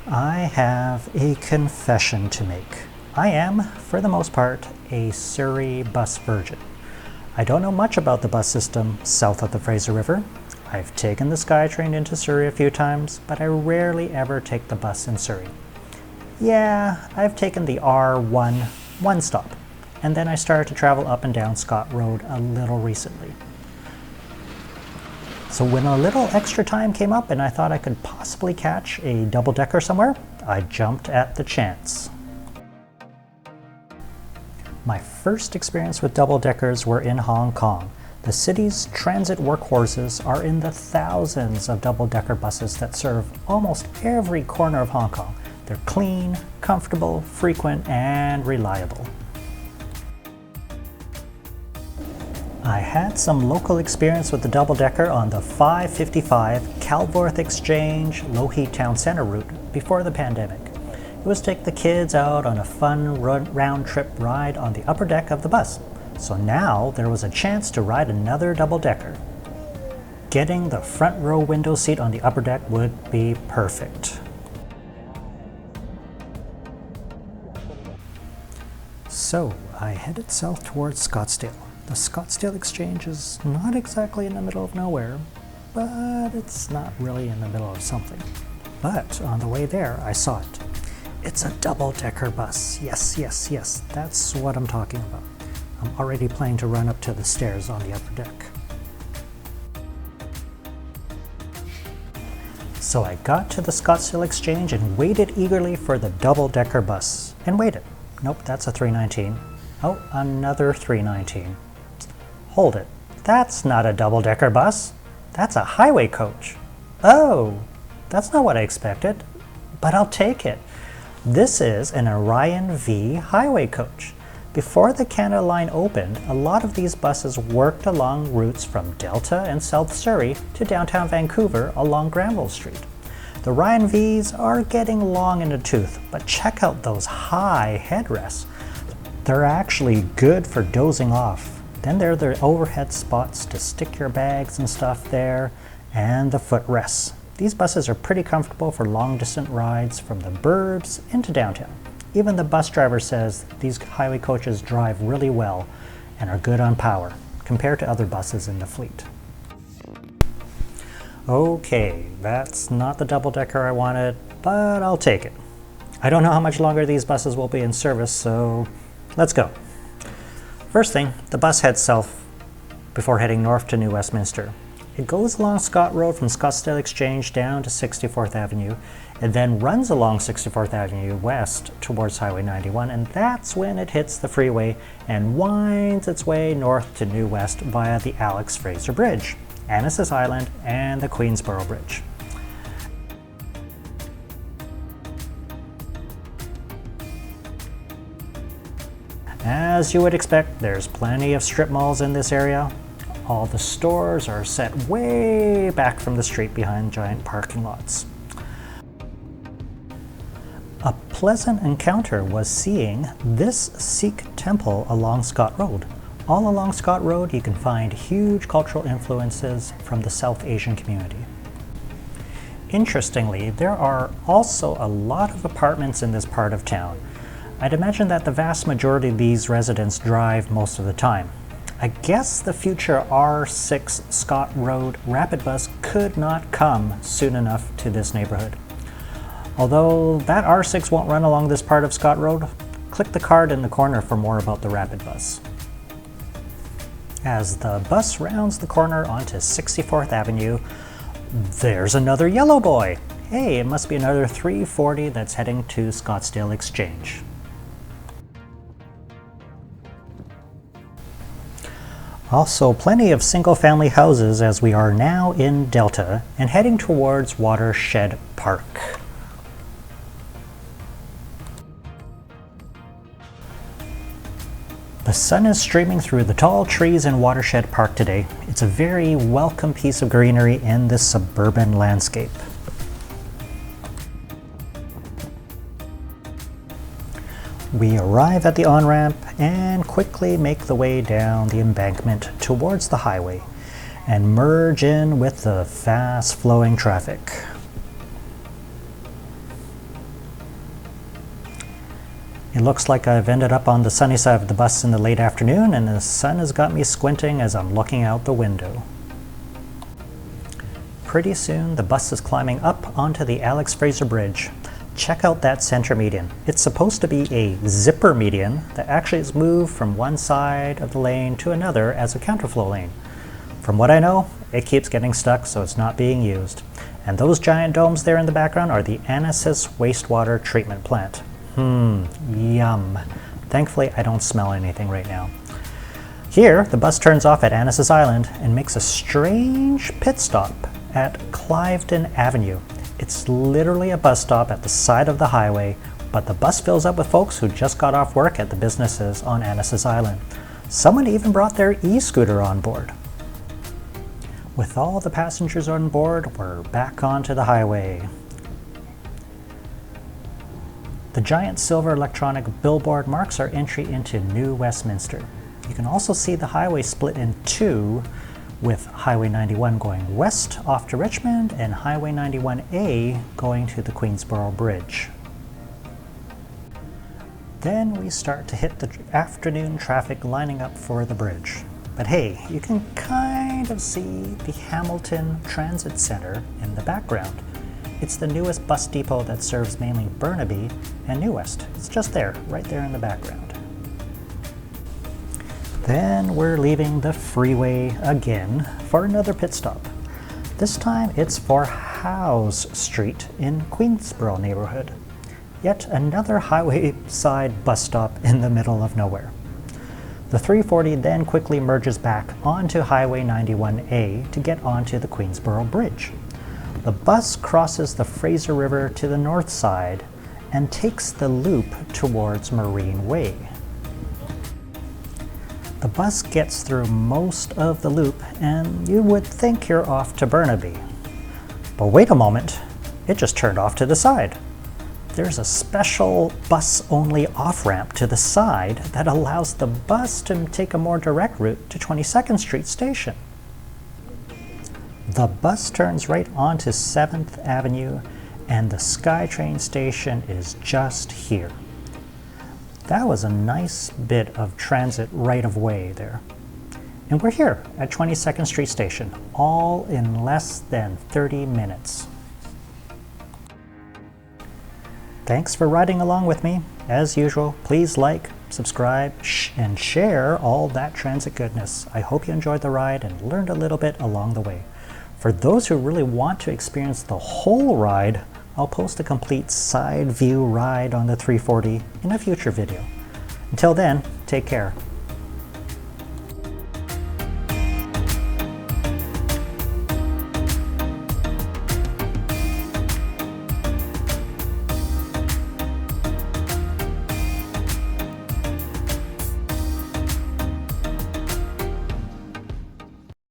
I have a confession to make. I am, for the most part, a Surrey bus virgin. I don't know much about the bus system south of the Fraser River. I've taken the SkyTrain into Surrey a few times, but I rarely ever take the bus in Surrey. Yeah, I've taken the R1 one stop, and then I started to travel up and down Scott Road a little recently. So when a little extra time came up and I thought I could possibly catch a double-decker somewhere, I jumped at the chance. My first experience with double-deckers were in Hong Kong. The city's transit workhorses are in the thousands of double-decker buses that serve almost every corner of Hong Kong. They're clean, comfortable, frequent, and reliable. I had some local experience with the double-decker on the 555 Calvorth Exchange Lougheed Town Centre route before the pandemic. It was to take the kids out on a fun round-trip ride on the upper deck of the bus. So now there was a chance to ride another double-decker. Getting the front row window seat on the upper deck would be perfect. So I headed south towards Scottsdale. The Scottsdale Exchange is not exactly in the middle of nowhere, but it's not really in the middle of something. But on the way there, I saw it. It's a double-decker bus. Yes, that's what I'm talking about. I'm already planning to run up to the stairs on the upper deck. So I got to the Scottsdale Exchange and waited eagerly for the double-decker bus. And waited. Nope, that's a 319. Oh, another 319. Hold it. That's not a double-decker bus. That's a highway coach. Oh, that's not what I expected, but I'll take it. This is an Orion V highway coach. Before the Canada Line opened, a lot of these buses worked along routes from Delta and South Surrey to downtown Vancouver along Granville Street. The Orion Vs are getting long in the tooth, but check out those high headrests. They're actually good for dozing off. Then there are the overhead spots to stick your bags and stuff there, and the footrests. These buses are pretty comfortable for long-distance rides from the burbs into downtown. Even the bus driver says these highway coaches drive really well and are good on power compared to other buses in the fleet. Okay, that's not the double-decker I wanted, but I'll take it. I don't know how much longer these buses will be in service, so let's go. First thing, the bus heads south before heading north to New Westminster. It goes along Scott Road from Scottsdale Exchange down to 64th Avenue, and then runs along 64th Avenue west towards Highway 91, and that's when it hits the freeway and winds its way north to New West via the Alex Fraser Bridge, Annacis Island, and the Queensboro Bridge. As you would expect, there's plenty of strip malls in this area. All the stores are set way back from the street behind giant parking lots. A pleasant encounter was seeing this Sikh temple along Scott Road. All along Scott Road, you can find huge cultural influences from the South Asian community. Interestingly, there are also a lot of apartments in this part of town. I'd imagine that the vast majority of these residents drive most of the time. I guess the future R6 Scott Road Rapid Bus could not come soon enough to this neighborhood. Although that R6 won't run along this part of Scott Road, click the card in the corner for more about the Rapid Bus. As the bus rounds the corner onto 64th Avenue, there's another yellow boy. Hey, it must be another 340 that's heading to Scottsdale Exchange. Also, plenty of single-family houses as we are now in Delta and heading towards Watershed Park. The sun is streaming through the tall trees in Watershed Park today. It's a very welcome piece of greenery in this suburban landscape. We arrive at the on-ramp and quickly make the way down the embankment towards the highway and merge in with the fast-flowing traffic. It looks like I've ended up on the sunny side of the bus in the late afternoon, and the sun has got me squinting as I'm looking out the window. Pretty soon, the bus is climbing up onto the Alex Fraser Bridge. Check out that center median. It's supposed to be a zipper median that actually is moved from one side of the lane to another as a counterflow lane. From what I know, it keeps getting stuck, so it's not being used. And those giant domes there in the background are the Anasis wastewater treatment plant. Yum. Thankfully, I don't smell anything right now. Here, the bus turns off at Anasis Island and makes a strange pit stop at Cliveden Avenue. It's literally a bus stop at the side of the highway, but the bus fills up with folks who just got off work at the businesses on Anasis Island. Someone even brought their e-scooter on board. With all the passengers on board, we're back onto the highway. The giant silver electronic billboard marks our entry into New Westminster. You can also see the highway split in two, with Highway 91 going west off to Richmond and Highway 91A going to the Queensboro Bridge. Then we start to hit the afternoon traffic lining up for the bridge. But hey, you can kind of see the Hamilton Transit Centre in the background. It's the newest bus depot that serves mainly Burnaby and New West. It's just there, right there in the background. Then we're leaving the freeway again for another pit stop. This time it's for Howes Street in Queensboro neighborhood. Yet another highway side bus stop in the middle of nowhere. The 340 then quickly merges back onto Highway 91A to get onto the Queensboro Bridge. The bus crosses the Fraser River to the north side and takes the loop towards Marine Way. The bus gets through most of the loop and you would think you're off to Burnaby. But wait a moment, it just turned off to the side. There's a special bus-only off-ramp to the side that allows the bus to take a more direct route to 22nd Street Station. The bus turns right onto 7th Avenue and the SkyTrain station is just here. That was a nice bit of transit right-of-way there. And we're here at 22nd Street Station, all in less than 30 minutes. Thanks for riding along with me. As usual, please like, subscribe, and share all that transit goodness. I hope you enjoyed the ride and learned a little bit along the way. For those who really want to experience the whole ride, I'll post a complete side view ride on the 340 in a future video. Until then, take care.